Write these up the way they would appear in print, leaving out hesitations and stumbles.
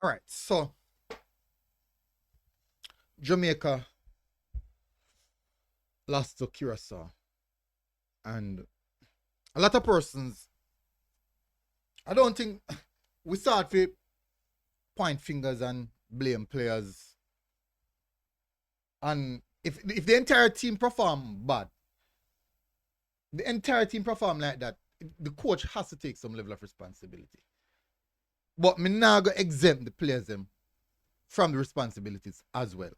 All right, so Jamaica lost to Curacao, and a lot of persons, I don't think we start to point fingers and blame players. And if the entire team perform bad, the entire team perform like that, the coach has to take some level of responsibility. But me now go exempt the players them from the responsibilities as well.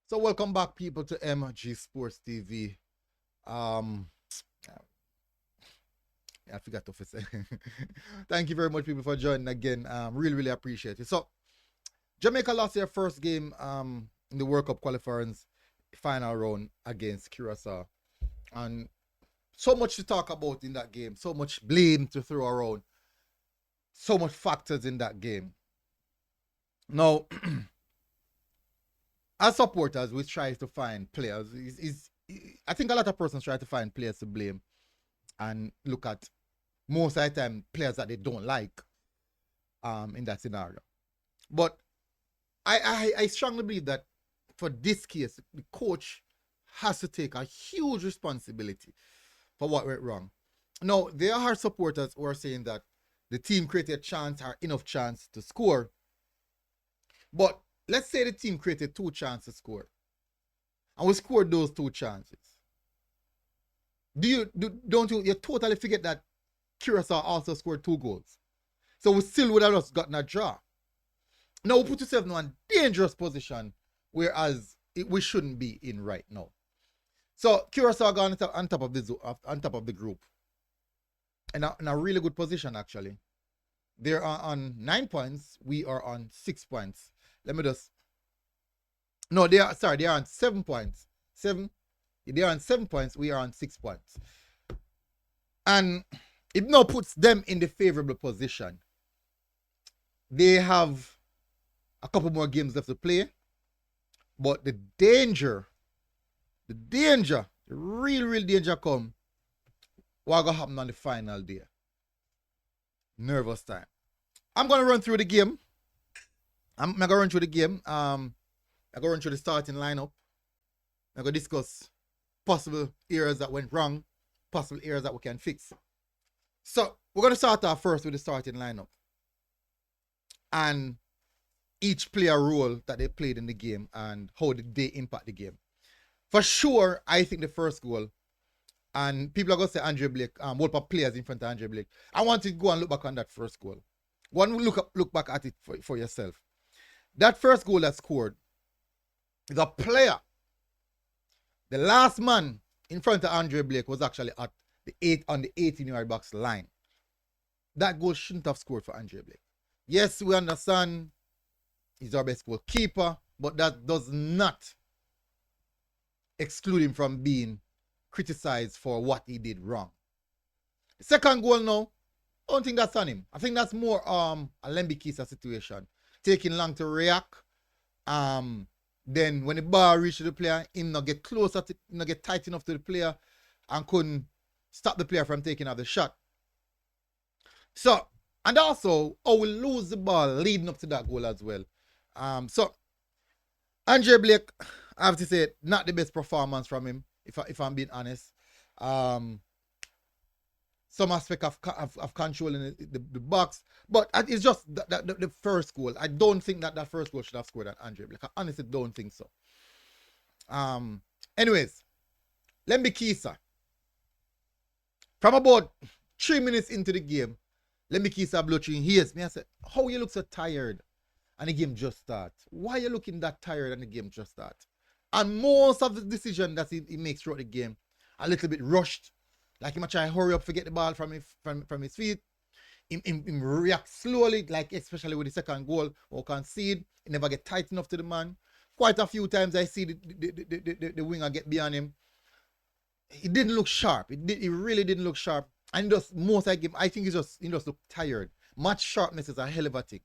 So welcome back, people, to MG Sports TV. Um, I forgot to say. Thank you very much, people, for joining again. Really appreciate it. So Jamaica lost their first game in the World Cup qualifiers final round against Curacao, and so much to talk about in that game. So much blame to throw around. So much factors in that game. Now, as supporters, we try to find players. I think a lot of persons try to find players to blame and look at most of the time players that they don't like in that scenario. But I strongly believe that for this case, the coach has to take a huge responsibility for what went wrong. Now, there are supporters who are saying that the team created a chance or enough chance to score. But let's say the team created 2 chances to score, and we scored those 2 chances. Don't you totally forget that Curacao also scored 2 goals? So we still would have just gotten a draw. Now we put yourself in one dangerous position, whereas we shouldn't be in right now. So Curacao got on top of the group, and in a really good position actually. They are on 9 points. We are on 6 points. Let me just. No, they are on 7 points. They are on 7 points. We are on 6 points, and it now puts them in the favorable position. They have a couple more games left to play, but the real danger come. What gonna happen on the final day? Nervous time. I'm gonna run through the game. I'm gonna run through the game. I'm gonna run through the starting lineup. I'm gonna discuss possible areas that went wrong, possible areas that we can fix. So we're gonna start off first with the starting lineup and each player role that they played in the game and how did they impact the game. For sure, I think the first goal, and people are gonna say Andre Blake, what players in front of Andre Blake. I want to go and look back on that first goal. Go and look back at it for yourself. That first goal that scored, the player, the last man in front of Andre Blake was actually at the 18-yard box line. That goal shouldn't have scored for Andre Blake. Yes, we understand he's our best goalkeeper, but that does not exclude him from being criticized for what he did wrong. The second goal now, I don't think that's on him. I think that's more a Lembikisa situation. Taking long to react. Then when the ball reaches the player, him not get closer to, not get tight enough to the player and couldn't stop the player from taking out the shot. So, and also, we lose the ball leading up to that goal as well. So, Andre Blake, I have to say, not the best performance from him, if I'm being honest. Some aspect of controlling the box, but it's just the first goal. I don't think that first goal should have scored at Andre Blake. I honestly don't think so. Anyways, Lembikisa. From about 3 minutes into the game, Lembikisa blow through his. Me I said, how you look so tired and the game just start? Why you looking that tired and the game just start? And most of the decision that he makes throughout the game, a little bit rushed. Like he might try to hurry up, forget the ball from his feet. He react slowly, like especially with the second goal or concede. He never get tight enough to the man. Quite a few times I see the winger get behind him. it didn't look sharp. It really didn't look sharp. And just most of the game, I think he just looked tired. Match sharpness is a hell of a thing.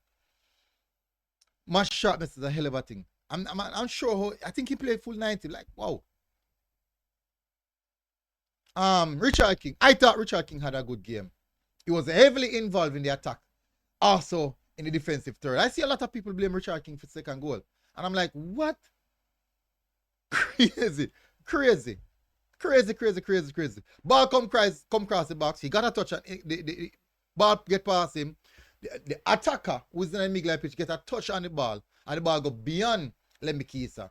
Match sharpness is a hell of a thing. I'm sure I think he played full 90. Like, wow. Richard King. I thought Richard King had a good game. He was heavily involved in the attack. Also in the defensive third. I see a lot of people blame Richard King for second goal. And I'm like, what? Crazy. Ball come across the box. He got a touch. The ball get past him. The attacker who's in the middle of the pitch get a touch on the ball. And the ball go beyond Lemmy Kisa.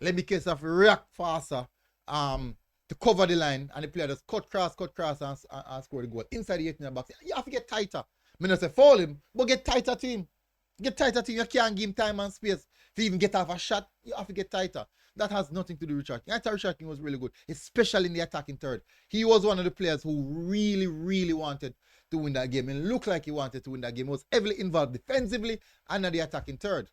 Lemmy Kisa react faster to cover the line. And the player just cut cross and score the goal. Inside the 18 box. You have to get tighter. I not say foul him, but get tighter to him. Get tighter to him. You can't give him time and space to even get off a shot. You have to get tighter. That has nothing to do with Richard King. I thought Richard King was really good, especially in the attacking third. He was one of the players who really wanted to win that game. It looked like he wanted to win that game. He was heavily involved defensively and at the attacking third.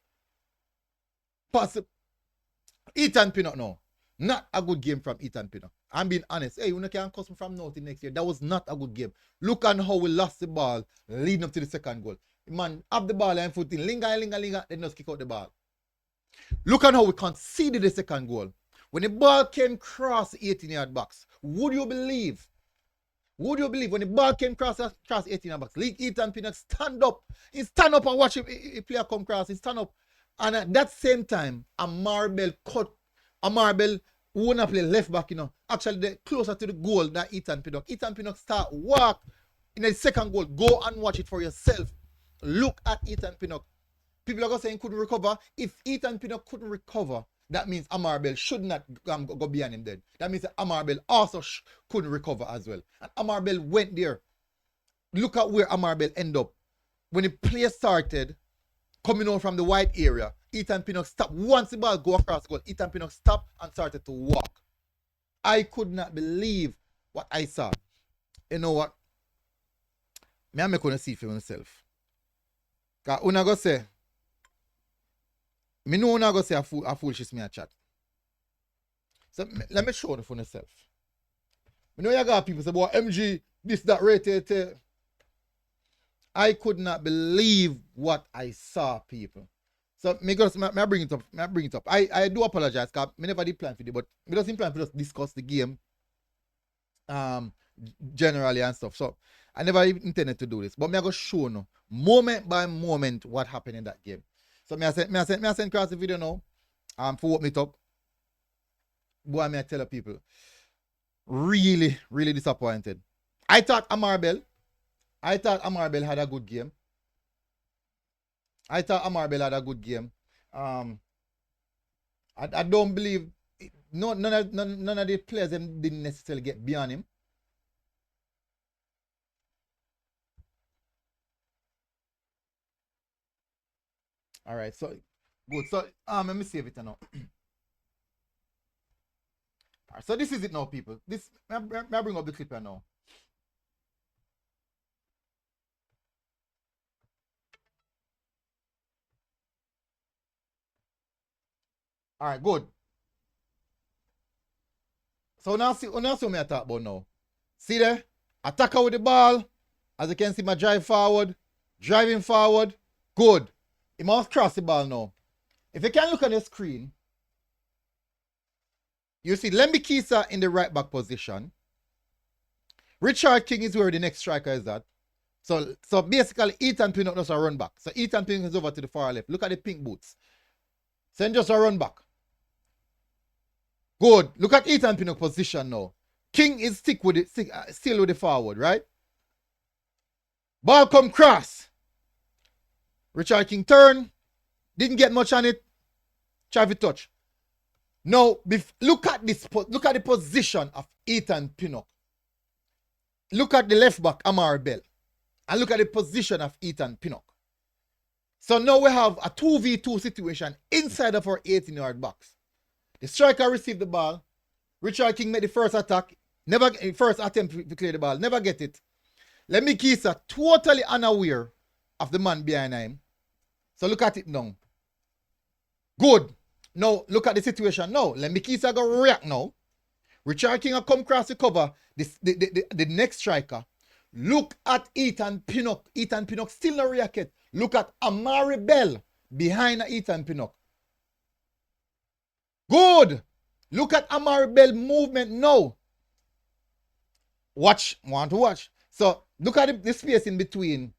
Ethan Pinnock, no. Not a good game from Ethan Pinnock. I'm being honest. Hey, you can't cost me from now till next year. That was not a good game. Look at how we lost the ball leading up to the second goal. Man, up the ball and foot in. Linger, then just kick out the ball. Look at how we conceded the second goal. When the ball came across the 18-yard box, would you believe when the ball came across 18-yard box, Ethan Pinnock stand up. He stand up and watch a player come across. He stand up. And at that same time, Amari Bell who wanna play left back, actually they're closer to the goal than Ethan Pinnock. Ethan Pinnock start walk in the second goal. Go and watch it for yourself. Look at Ethan Pinnock. People are going to say he couldn't recover. If Ethan Pinnock couldn't recover, that means Amari Bell should not go behind him dead. That means that Amari Bell also couldn't recover as well. And Amari Bell went there. Look at where Amari Bell ended up. When the play started, coming out from the wide area, Ethan Pinnock stopped. Once the ball go across the goal, Ethan Pinnock stopped and started to walk. I could not believe what I saw. You know what? I'm going to see for myself. Because I'm going to say, I know I'm going to say a foolishness me a chat. So let me show you for myself. I know you got people say, boy, MG, this, that, rated. I could not believe what I saw, people. So may I bring it up. I do apologize because I never did plan for it, but I just plan for just discuss the game generally and stuff. So I never intended to do this. But I'm going to show you moment by moment what happened in that game. So may I send across the video now for what me up. Boy, may I tell the people. Really disappointed. I thought Amari Bell had a good game. I don't believe none of the players didn't necessarily get beyond him. All right, so good. So let me save it now. All right, so this is it now, people. This I bring up the clip here now. All right, good. So now see what I talk about now. See there? Attacker with the ball. As you can see, my driving forward. Good. He must cross the ball now. If you can look on the screen, you see Lemmy Kisa in the right back position. Richard King is where the next striker is at. So basically, Ethan Pinnock does a run back. So Ethan Pinnock is over to the far left. Look at the pink boots. Send just a run back. Good. Look at Ethan Pinnock position now. King is still with the forward, right? Ball come cross. Richard King turn. Didn't get much on it. Try to touch. Now, look at this. Look at the position of Ethan Pinnock. Look at the left back, Amari Bell. And look at the position of Ethan Pinnock. So now we have a 2v2 situation inside of our 18-yard box. The striker received the ball. Richard King made the first attack. First attempt to clear the ball. Never get it. Lemmy Kisa totally unaware of the man behind him. So look at it now. Good. Now look at the situation now. Lemmy Kisa go react now. Richard King come across the cover. The next striker. Look at Ethan Pinnock. Ethan Pinnock still not react. Look at Amari Bell behind Ethan Pinnock. Good. Look at Amari Bell movement now. Watch. Want to watch. So look at the space in between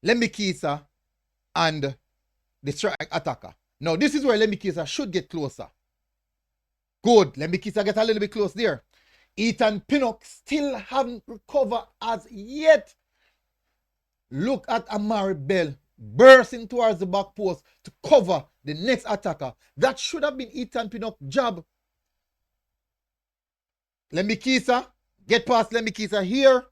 Lembikisa and the strike attacker. Now this is where Lembikisa should get closer. Good. Lembikisa get a little bit close there. Ethan Pinnock still haven't recovered as yet. Look at Amari Bell bursting towards the back post to cover the next attacker. That should have been Ethan Pinnock's job. Lembikisa, get past Lembikisa here.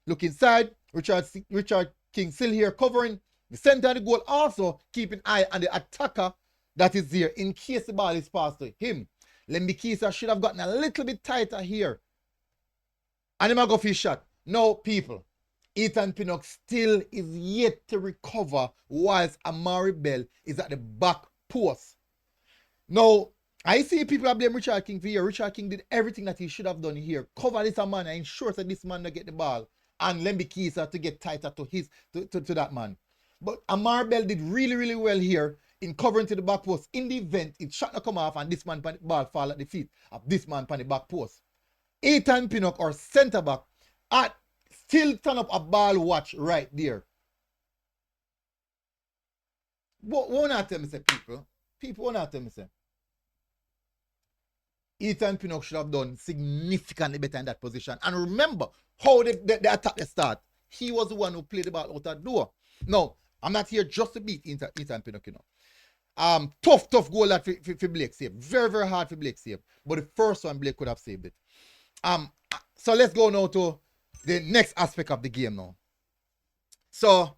Look inside. Richard King still here covering the center of the goal. Also keep an eye on the attacker that is there in case the ball is passed to him. Lembikisa should have gotten a little bit tighter here. And he might go for his shot. No, people. Ethan Pinnock still is yet to recover whilst Amari Bell is at the back post. Now, I see people are blaming Richard King for here. Richard King did everything that he should have done here. Cover this man and ensure that this man will get the ball. And Lembikisa to get tighter to that man. But Amari Bell did really, really well here in covering to the back post. In the event, it shot to come off and this man ball fall at the feet of this man on the back post. Ethan Pinnock or centre back at still turn up a ball watch right there. What not tell me say people? People not tell me say. Ethan Pinnock should have done significantly better in that position. And remember how they attack the start. He was the one who played the ball out that door. No, I'm not here just to beat Ethan Pinnock, you know. Tough goal that for Blake save. Very, very hard for Blake save. But the first one, Blake could have saved it. So let's go now to the next aspect of the game now. So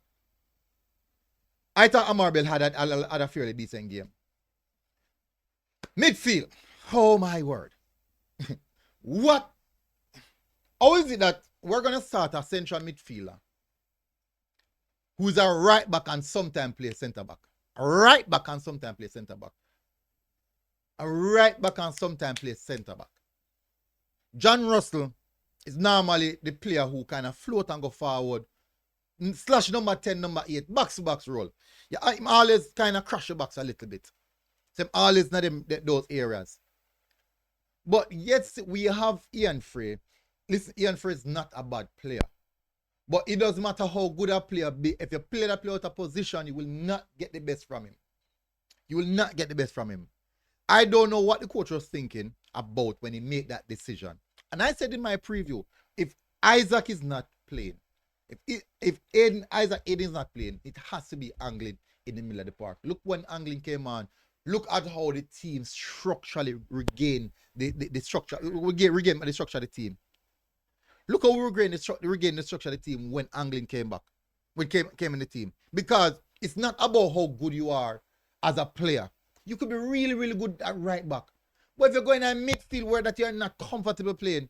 I thought Amari Bell had a fairly decent game. Midfield. Oh my word. What? How is it that we're going to start a central midfielder who's a right back and sometimes play centre back? A right back and sometimes play centre back. A right back and sometimes play centre back. John Russell is normally the player who kind of float and go forward. Slash number 10, number 8, box to box roll. Yeah, I'm always kind of crash the box a little bit. So I'm always not in those areas. But yet we have Ian Frey. Listen, Ian Frey is not a bad player. But it doesn't matter how good a player be. If you play that player out of position, you will not get the best from him. You will not get the best from him. I don't know what the coach was thinking about when he made that decision. And I said in my preview, if Isaac is not playing, if Isaac Aiden is not playing, it has to be angling in the middle of the park. Look when angling came on. Look at how the team structurally regain the structure. Regain the structure of the team. Look how we regain the structure of the team when angling came back. When came in the team. Because it's not about how good you are as a player. You could be really, really good at right back. But if you're going in midfield where that you're not comfortable playing,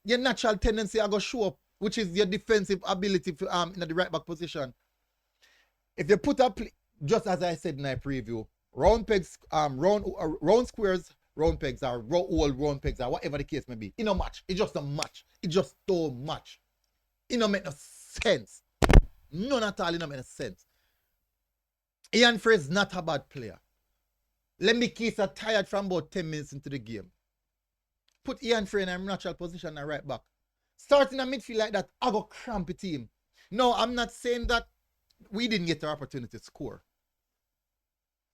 your natural tendency are going to show up, which is your defensive ability in the right back position. If you put up, just as I said in my preview, round pegs, round squares, round pegs are round pegs are whatever the case may be. It no match. It's just a match. It just don't match. It don't make no sense. None at all. It don't make no sense. Ian Frey is not a bad player. Lembikisa tired from about 10 minutes into the game. Put Ian Frey in a natural position at right back. Starting a midfield like that, I go cramp the team. No, I'm not saying that we didn't get an opportunity to score.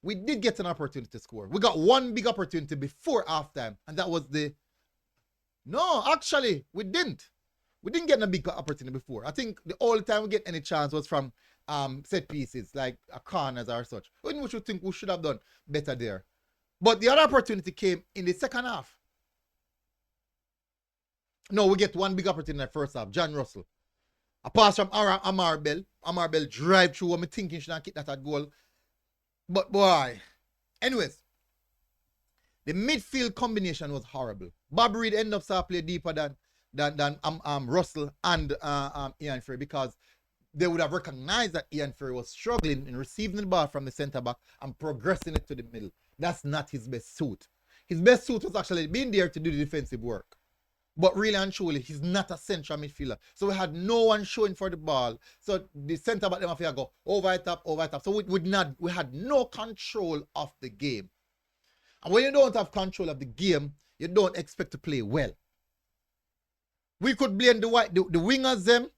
We did get an opportunity to score. We got one big opportunity before halftime, and that was the... No, actually, we didn't. We didn't get a big opportunity before. I think the only time we get any chance was from set pieces, like a corners or such. We should think we should have done better there. But the other opportunity came in the second half. No, we get one big opportunity in the first half. John Russell. A pass from Amari Bell. Amari Bell drive through what me thinking should have kicked that at goal. But boy. Anyways. The midfield combination was horrible. Bob Reed ended up start play deeper than Russell and Ian Frey, because they would have recognized that Ian Frey was struggling in receiving the ball from the centre back and progressing it to the middle. That's not his best suit. His best suit was actually being there to do the defensive work. But really and truly, he's not a central midfielder. So we had no one showing for the ball. So the centre back them have to go over the top, over the top. So we had no control of the game. And when you don't have control of the game, you don't expect to play well. We could blame the wingers them,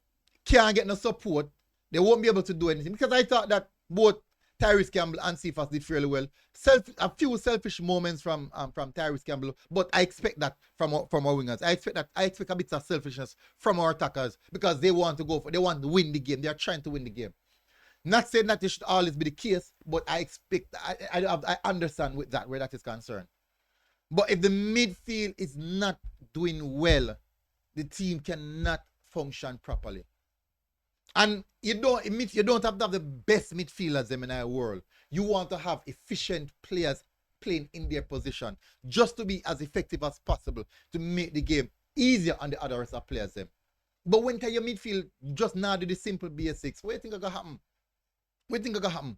can't get no support. They won't be able to do anything. Because I thought that both Tyrese Campbell and Cephas did fairly well. A few selfish moments from Tyrese Campbell, but I expect that from our wingers. I expect a bit of selfishness from our attackers because they want to win the game. They are trying to win the game. Not saying that this should always be the case, but I expect, I understand with that, where that is concerned. But if the midfield is not doing well, the team cannot function properly. And you don't have to have the best midfielders in our world. You want to have efficient players playing in their position just to be as effective as possible to make the game easier on the other rest of players them. But when your midfield just now do the simple basics, what do you think is going to happen? What do you think is going to happen?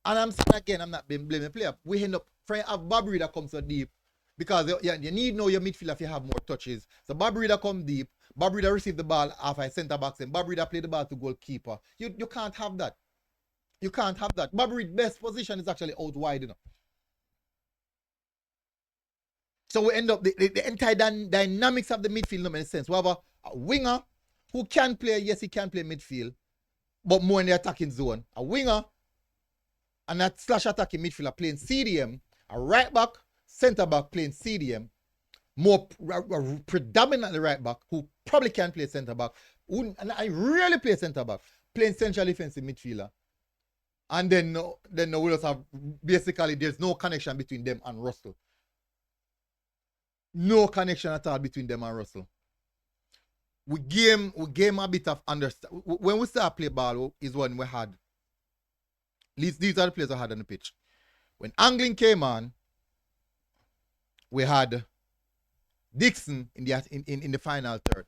And I'm saying again, I'm not blaming the player. We end up trying to have Bob Reader come so deep because you need to know your midfield if you have more touches. So Bob Reader come deep. Bob Reader received the ball after a centre back and Bob Reader played the ball to goalkeeper. You can't have that. You can't have that. Bob Reader's best position is actually out wide, you know. So we end up the entire dynamics of the midfield don't make sense. We have a winger who can play, yes, he can play midfield, but more in the attacking zone. A winger and that slash attacking midfielder playing CDM, a right back, centre back playing CDM. More predominantly right back who probably can play centre back. And I really play centre back, playing central defensive midfielder. And then we just have basically there's no connection between them and Russell. No connection at all between them and Russell. We game a bit of understand. When we start play ball is when we had. These are the players I had on the pitch. When Anglin came on, we had Dixon in the final third.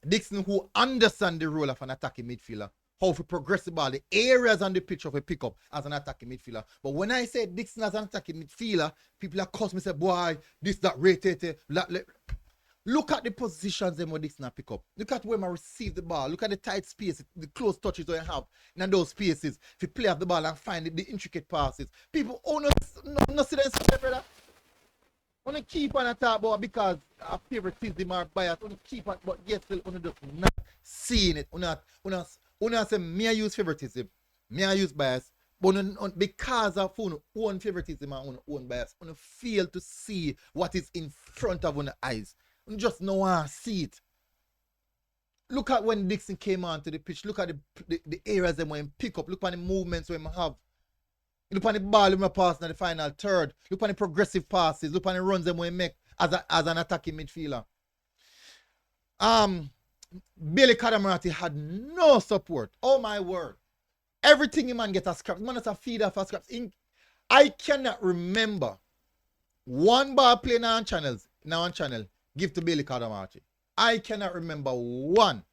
Dixon who understands the role of an attacking midfielder, how to progress the ball, the areas on the pitch of a pickup as an attacking midfielder. But when I say Dixon as an attacking midfielder, people are calling me say, boy, this, that, rated. Look at the positions them where Dixon pick up. Look at where I receive the ball. Look at the tight spaces, the close touches that I have in those spaces. If you play off the ball and find the intricate passes. People, no see them, brother. I want to keep on talk about because our favoritism or bias. I want to keep on, but yet still just not seeing it. I say me I use favoritism, me I use bias, but because of own favoritism and own bias, I fail to see what is in front of our eyes. I just know how to see it. Look at when Dixon came onto the pitch. Look at the areas that when pick up. Look at the movements we have. Look at the ball we pass in the final third. Look at the progressive passes. Look at the runs that we make as an attacking midfielder. Billy Cadamarati had no support. Oh my word. Everything man get a scrap. Man has a feed off a scraps. I cannot remember one ball playing on channel give to Billy Cadamarati. I cannot remember one.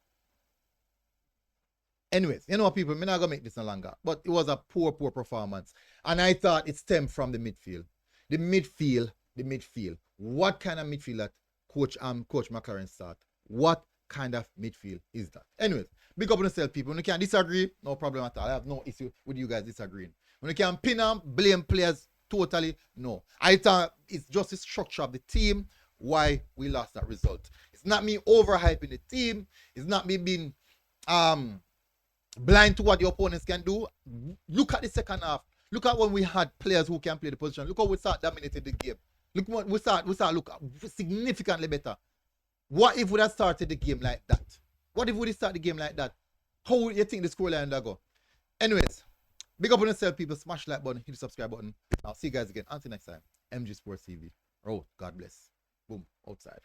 Anyways, you know what, people, I'm not going to make this no longer. But it was a poor performance. And I thought it stemmed from the midfield. The midfield. What kind of midfield that Coach McLaren start? What kind of midfield is that? Anyways, big up on yourself, people. When you can disagree, no problem at all. I have no issue with you guys disagreeing. When you can pin them, blame players, totally, no. I thought it's just the structure of the team why we lost that result. It's not me overhyping the team. It's not me being blind to what the opponents can do. Look at the second half. Look at when we had players who can play the position. Look how we start dominating the game. Look what we start look significantly better. What if we had started the game like that? What if we start the game like that? How would you think the scoreline would go? Anyways, big up on yourself, people. Smash the like button, hit the subscribe button. I'll see you guys again. Until next time. MG Sports TV. Oh, God bless. Boom. Outside.